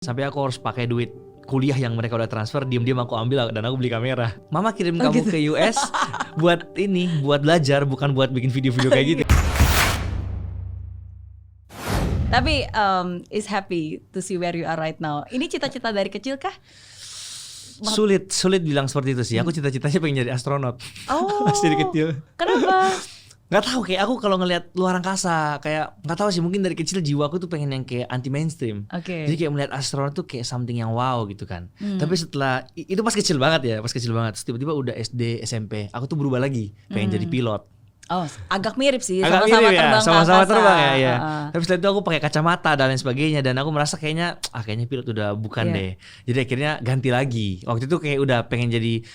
Sampai aku harus pakai duit kuliah yang mereka udah transfer, diam-diam aku ambil dan aku beli kamera. Mama kirim kamu ke US buat ini, buat belajar, bukan buat bikin video-video kayak gitu. Tapi is happy to see where you are right now. Ini cita-cita dari kecil kah? Sulit bilang seperti itu sih. Aku cita-citanya pengen jadi astronot. Oh. Pas dari kecil. Kenapa? Nggak tahu, kayak aku kalau ngelihat luar angkasa kayak nggak tahu sih, mungkin dari kecil jiwa aku tuh pengen yang kayak anti mainstream. Oke. Jadi kayak melihat astronot tuh kayak something yang wow gitu kan. Tapi setelah itu pas kecil banget ya, pas kecil banget. Tiba-tiba udah SD, SMP, aku tuh berubah lagi, pengen jadi pilot. Oh, agak mirip sih, Agak sama-sama mirip ya, terbang sama-sama ke angkasa. terbang ya. Tapi setelah itu aku pakai kacamata dan lain sebagainya, dan aku merasa kayaknya pilot udah bukan deh. Jadi akhirnya ganti lagi. Waktu itu kayak udah pengen jadi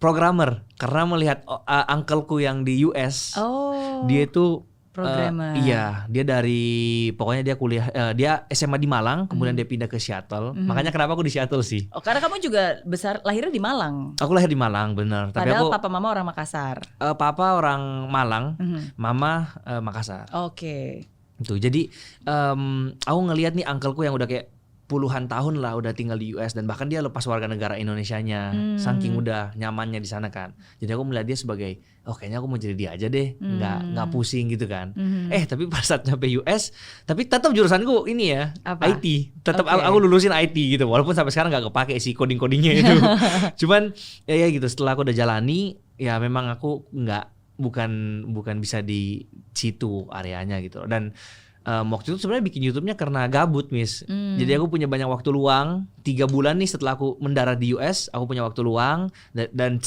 programmer karena melihat uncleku yang di US. Oh. Dia itu programmer. Iya, dia dari pokoknya dia kuliah, dia SMA di Malang, kemudian dia pindah ke Seattle. Makanya kenapa aku di Seattle sih? Oh, karena kamu juga lahirnya di Malang. Aku lahir di Malang, bener. Tapi Padahal aku papa mama orang Makassar. Papa orang Malang, mama Makassar. Oke. Tuh, jadi aku ngelihat nih uncleku yang udah kayak puluhan tahun lah udah tinggal di US, dan bahkan dia lepas warga negara Indonesianya, saking udah nyamannya di sana kan. Jadi aku melihat dia sebagai, oh kayaknya aku mau jadi dia aja deh, nggak pusing gitu kan. Tapi pas saat nyampe US, tapi tetap jurusanku ini ya, apa? IT. Tetap aku lulusin IT gitu, walaupun sampai sekarang nggak kepake sih coding-codingnya itu. Cuman ya gitu, setelah aku udah jalani, ya memang aku bukan bisa di situ areanya gitu. Dan waktu itu sebenarnya bikin YouTube-nya karena gabut, Miss. Jadi aku punya banyak waktu luang. 3 bulan nih setelah aku mendarat di US, aku punya waktu luang. Dan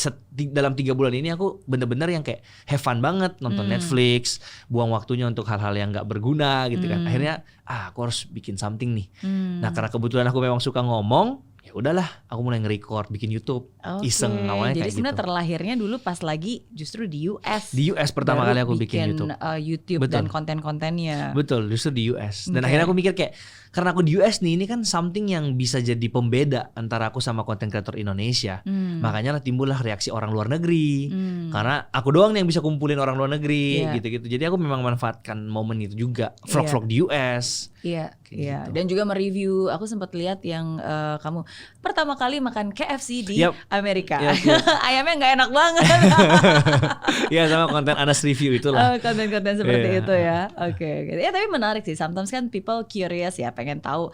dalam 3 bulan ini aku bener-bener yang kayak have fun banget, nonton Netflix, buang waktunya untuk hal-hal yang gak berguna gitu kan. Akhirnya aku harus bikin something nih. Nah, karena kebetulan aku memang suka ngomong, ya udahlah, aku mulai nge-record, bikin YouTube. Iseng awalnya kayak gitu. Jadi sebenarnya terlahirnya dulu pas lagi justru di US. Di US pertama kali aku bikin YouTube. YouTube dan konten-kontennya. Betul, justru di US. Dan akhirnya aku mikir kayak, karena aku di US nih, ini kan something yang bisa jadi pembeda antara aku sama konten kreator Indonesia. Makanya lah timbullah reaksi orang luar negeri. Karena aku doang nih yang bisa kumpulin orang luar negeri, gitu-gitu. Jadi aku memang manfaatkan momen itu juga. Vlog-vlog di US. Iya, iya. Gitu. Dan juga mereview. Aku sempat lihat yang kamu pertama kali makan KFC di Amerika. Ayamnya nggak enak banget. Iya, sama konten Anas review itulah. Konten-konten seperti itu ya. Oke. Ya tapi menarik sih. Sometimes kan people curious ya, pengen tahu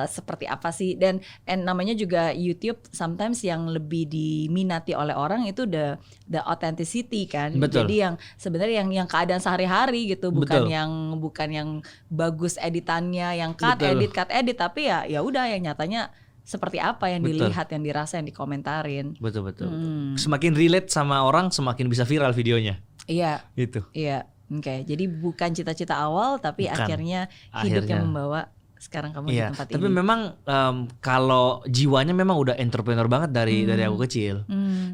seperti apa sih. Dan namanya juga YouTube. Sometimes yang lebih diminati oleh orang itu the authenticity kan. Betul. Jadi yang sebenarnya yang keadaan sehari-hari gitu, bukan yang bagus editannya, yang cut edit, tapi ya udah yang nyatanya seperti apa yang dilihat, yang dirasa, yang dikomentarin. Betul. Semakin relate sama orang, semakin bisa viral videonya. Iya. Gitu. Iya. Oke. Jadi bukan cita-cita awal, tapi akhirnya hidupnya membawa sekarang kamu di tempat ini. Tapi memang kalau jiwanya memang udah entrepreneur banget dari aku kecil.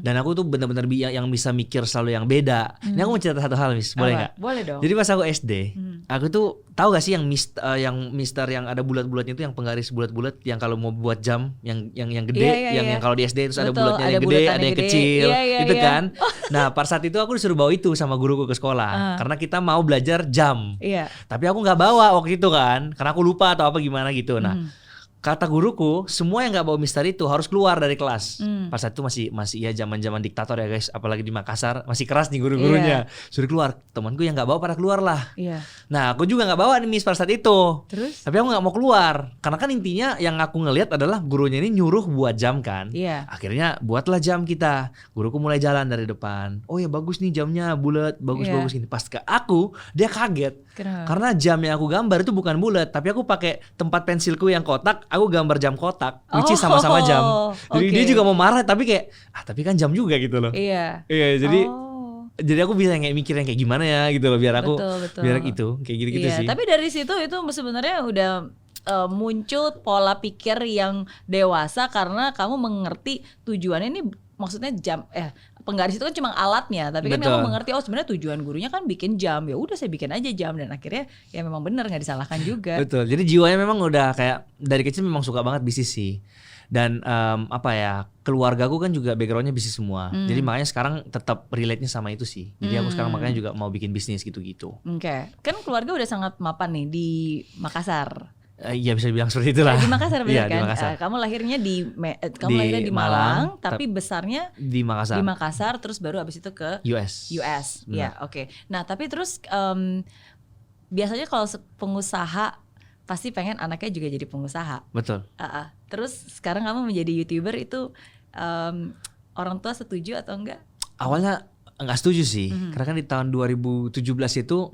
Dan aku tuh benar-benar yang bisa mikir selalu yang beda. Ini aku mau cerita satu hal, Miss. Boleh nggak? Boleh dong. Jadi pas aku SD, aku tuh tahu gak sih yang mister yang ada bulat-bulatnya itu, yang penggaris bulat-bulat, yang kalau mau buat jam yang gede, yang kalau di SD terus ada bulatnya yang gede, ada yang kecil, itu kan. Nah, pada saat itu aku disuruh bawa itu sama guruku ke sekolah karena kita mau belajar jam. Tapi aku nggak bawa waktu itu kan, karena aku lupa atau apa gimana gitu. Nah, kata guruku, semua yang nggak bawa mister itu harus keluar dari kelas. Pas saat itu masih ya zaman diktator ya guys, apalagi di Makassar masih keras nih guru-gurunya. Suruh keluar. Temanku yang nggak bawa pada keluar lah. Nah, aku juga nggak bawa nih Miss pada saat itu. Terus? Tapi aku nggak mau keluar karena kan intinya yang aku ngelihat adalah gurunya ini nyuruh buat jam kan. Akhirnya buatlah jam kita. Guruku mulai jalan dari depan. Oh ya bagus nih jamnya, bulat, bagus ini. Pas ke aku, dia kaget. Kenapa? Karena jam yang aku gambar itu bukan bulat, tapi aku pakai tempat pensilku yang kotak, aku gambar jam kotak, which is sama-sama jam. Jadi dia juga mau marah, tapi kayak, tapi kan jam juga gitu loh. Iya, jadi aku bisa kayak mikir yang kayak gimana ya gitu loh, biar aku betul. biar itu kayak gitu-gitu sih. Tapi dari situ itu sebenarnya udah muncul pola pikir yang dewasa karena kamu mengerti tujuannya ini, maksudnya jam penggaris itu kan cuma alatnya, tapi kan kamu mengerti sebenarnya tujuan gurunya kan bikin jam, ya udah saya bikin aja jam, dan akhirnya ya memang benar, nggak disalahkan juga. Betul. Jadi jiwanya memang udah kayak dari kecil memang suka banget bisnis sih. Dan keluargaku kan juga backgroundnya bisnis semua. Jadi makanya sekarang tetap relate-nya sama itu sih. Jadi aku sekarang makanya juga mau bikin bisnis gitu-gitu. Oke. Kan keluarga udah sangat mapan nih di Makassar. Iya bisa dibilang seperti itulah. Di Makassar benar Iya, kan? di Makassar. Kamu lahirnya Di lahirnya di Malang, Malang, tapi besarnya Di Makassar. di Makassar, terus baru abis itu ke US. Ya, oke. Nah, tapi terus biasanya kalau pengusaha pasti pengen anaknya juga jadi pengusaha. Betul. Terus sekarang kamu menjadi YouTuber itu orang tua setuju atau enggak? Awalnya nggak setuju sih, karena kan di tahun 2017 itu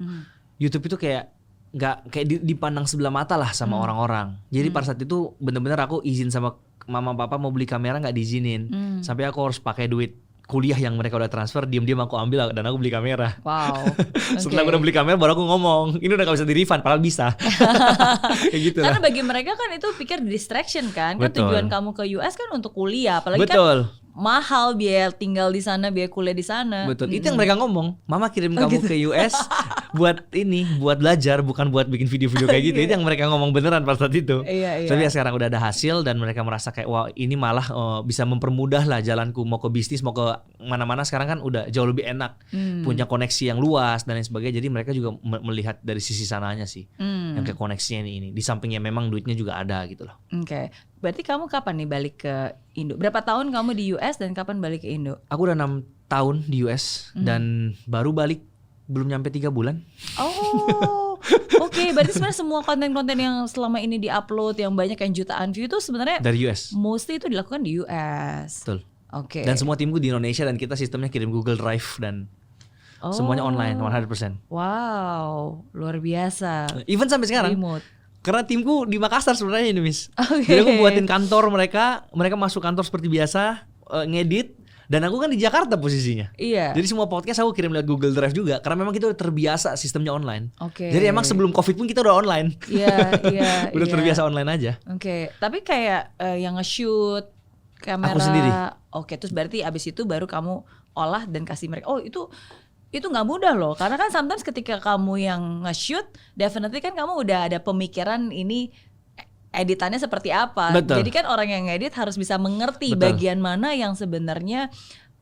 YouTube itu kayak nggak kayak dipandang sebelah mata lah sama orang-orang. Jadi pada saat itu bener-bener aku izin sama mama papa mau beli kamera nggak diizinin, sampai aku harus pakai duit kuliah yang mereka udah transfer, diam-diam aku ambil dan aku beli kamera. Wow. Setelah aku udah beli kamera baru aku ngomong, ini udah gak bisa di-refund, padahal bisa. Kayak gitu lah. Karena bagi mereka kan itu pikir distraction kan. Kan tujuan kamu ke US kan untuk kuliah, apalagi Betul. kan mahal biaya tinggal di sana, biaya kuliah di sana. Betul. Itu yang mereka ngomong, mama kirim kamu ke US buat buat belajar, bukan buat bikin video-video kayak gitu. Itu yang mereka ngomong beneran pada saat itu. Iya. Tapi ya sekarang udah ada hasil dan mereka merasa kayak wah ini malah bisa mempermudah lah jalanku mau ke bisnis, mau ke mana-mana. Sekarang kan udah jauh lebih enak, punya koneksi yang luas dan lain sebagainya. Jadi mereka juga melihat dari sisi sananya sih, yang ke koneksinya ini. Di sampingnya memang duitnya juga ada gitu loh. Oke. Berarti kamu kapan nih balik ke Indo? Berapa tahun kamu di US dan kapan balik ke Indo? Aku udah 6 tahun di US dan baru balik belum nyampe 3 bulan. Oh, oke. Berarti sebenarnya semua konten-konten yang selama ini diupload yang banyak yang jutaan view itu sebenarnya dari US. Mostly itu dilakukan di US. Betul. Oke. Dan semua timku di Indonesia dan kita sistemnya kirim Google Drive dan semuanya online 100%. Wow, luar biasa. Even sampai sekarang. Remote. Karena timku di Makassar sebenarnya ini, Miss. Okay. Jadi aku buatin kantor mereka masuk kantor seperti biasa, ngedit, dan aku kan di Jakarta posisinya. Iya. Jadi semua podcast aku kirim lewat Google Drive juga, karena memang kita udah terbiasa sistemnya online. Oke. Jadi emang sebelum COVID pun kita udah online. Iya. Udah terbiasa online aja. Oke. Tapi kayak yang nge-shoot kamera. Aku sendiri. Oke, terus berarti abis itu baru kamu olah dan kasih mereka. Oh itu nggak mudah loh, karena kan sometimes ketika kamu yang nge-shoot, definitely kan kamu udah ada pemikiran ini editannya seperti apa. Betul. Jadi kan orang yang ngedit harus bisa mengerti bagian mana yang sebenarnya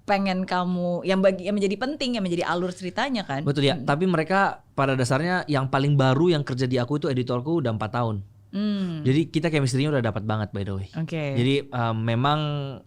pengen kamu yang menjadi penting, yang menjadi alur ceritanya kan. Betul ya. Tapi mereka pada dasarnya yang paling baru yang kerja di aku itu editorku udah 4 tahun. Jadi kita chemistry-nya udah dapat banget by the way. Oke. Jadi memang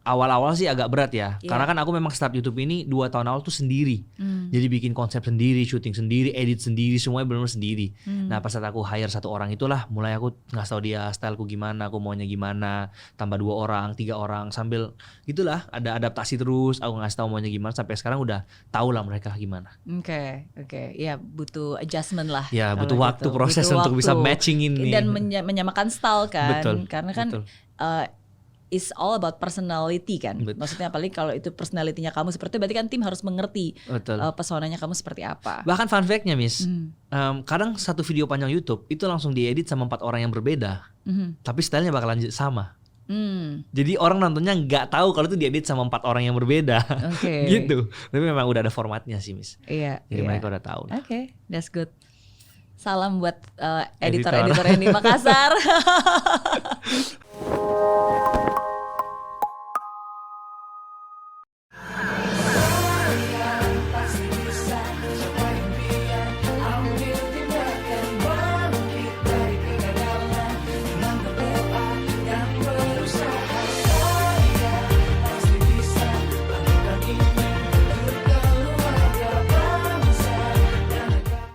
awal-awal sih agak berat ya. Yeah. Karena kan aku memang start YouTube ini 2 tahun awal tuh sendiri. Jadi bikin konsep sendiri, syuting sendiri, edit sendiri, semuanya benar-benar sendiri. Nah pas saat aku hire 1 orang itulah mulai aku ngasih tau dia styleku gimana, aku maunya gimana, tambah 2 orang, 3 orang, sambil gitulah ada adaptasi terus. Aku ngasih tau maunya gimana sampai sekarang udah tahu lah mereka gimana. Oke. Ya butuh adjustment lah. Ya butuh waktu proses butuh untuk bisa matching ini. Dan menyamakan style kan. Betul, karena kan it's all about personality kan. Betul. Maksudnya apalagi kalau itu personality-nya kamu seperti itu, berarti kan tim harus mengerti pesonanya kamu seperti apa. Bahkan fun fact-nya Miss, kadang satu video panjang YouTube itu langsung diedit sama 4 orang yang berbeda, tapi stylenya bakalan sama. Jadi orang nontonnya nggak tahu kalau itu diedit sama 4 orang yang berbeda. Gitu. Tapi memang udah ada formatnya sih Miss. Iya. Jadi mereka udah tahu. Oke, that's good. Salam buat editor-editor yang di Makassar.